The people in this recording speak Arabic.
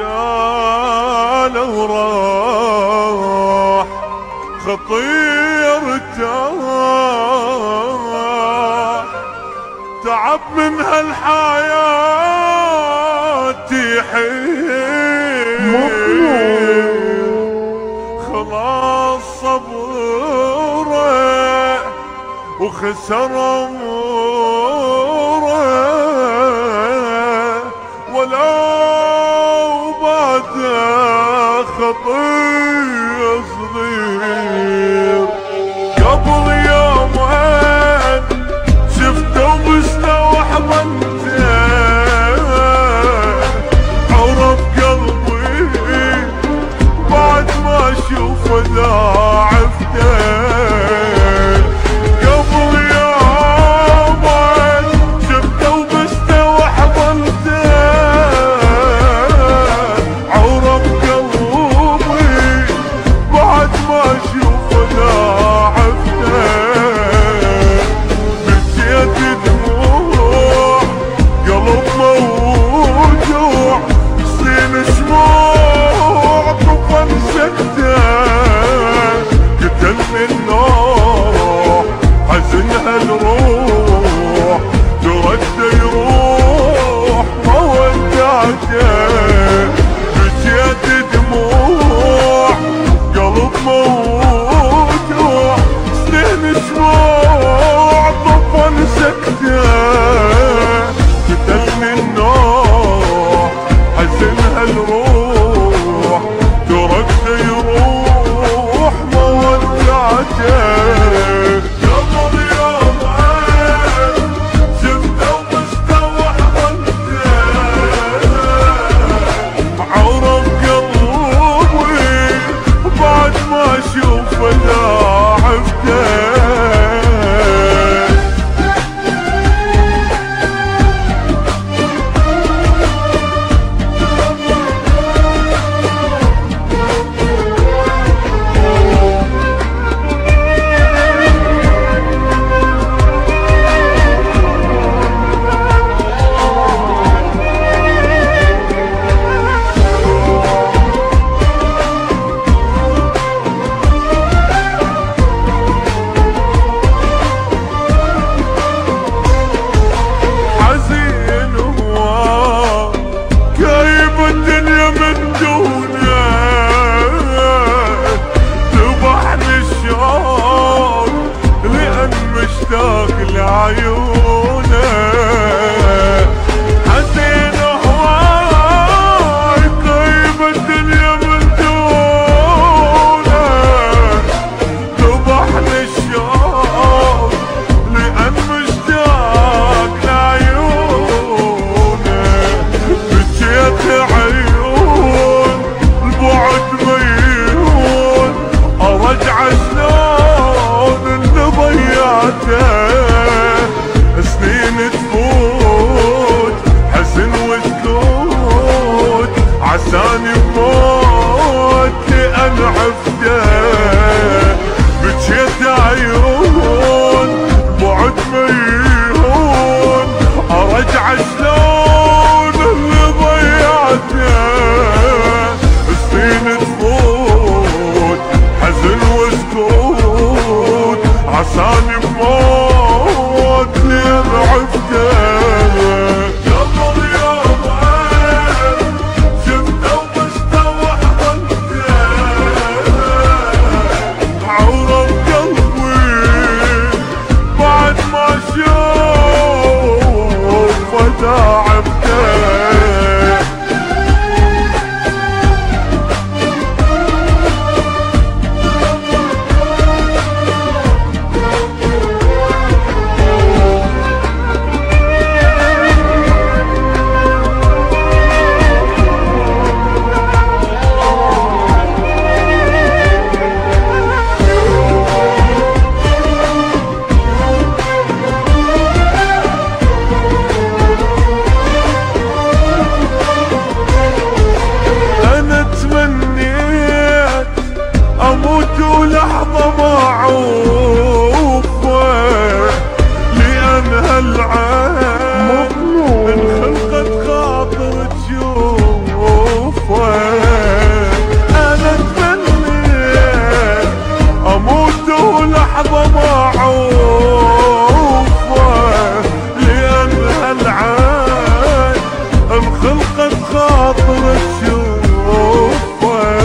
قالوا راح خطير تعب من هالحياة يحيل خلاص صبره وخسر اموره ولو بعد خطية صغير قبل يومين شفته ومستوحى حضنته عرف قلبي بعد ما اشوفه ضاعفته قبل يومين شفته ومستوحى حضنته عرف قلبي بعد ما اشوفه ضاعفته نسيت دموع قلب موجوع سنين شموع طفى سكته قتلني النوح حزنها الروح ترد يروح ما ودعته نسيت دموع قلب موجوع سنين شموع طفى سكته قتلني النوح حزنها الروح ترد يروح ما ودعته قبل يومين شفته ومستوحى حضنته عرف قلبي بعد ما اشوفه ضاعفته عيونه حزين هواي طيب الدنيا من دونه ذبحني الشوق لأن مشتاق لعيونه بجيت عيون البعد ميون ارجع شلون اللي ضيعته سنين تفوت حزن وسكوت عساني بموت لأن عفته بجيت عيون بعد ميهون ارجع شلون اللي ضيعته سنين تفوت حزن وسكوت عساني بموت لين عفته قبل يومين شفته قد خاطر تشوفه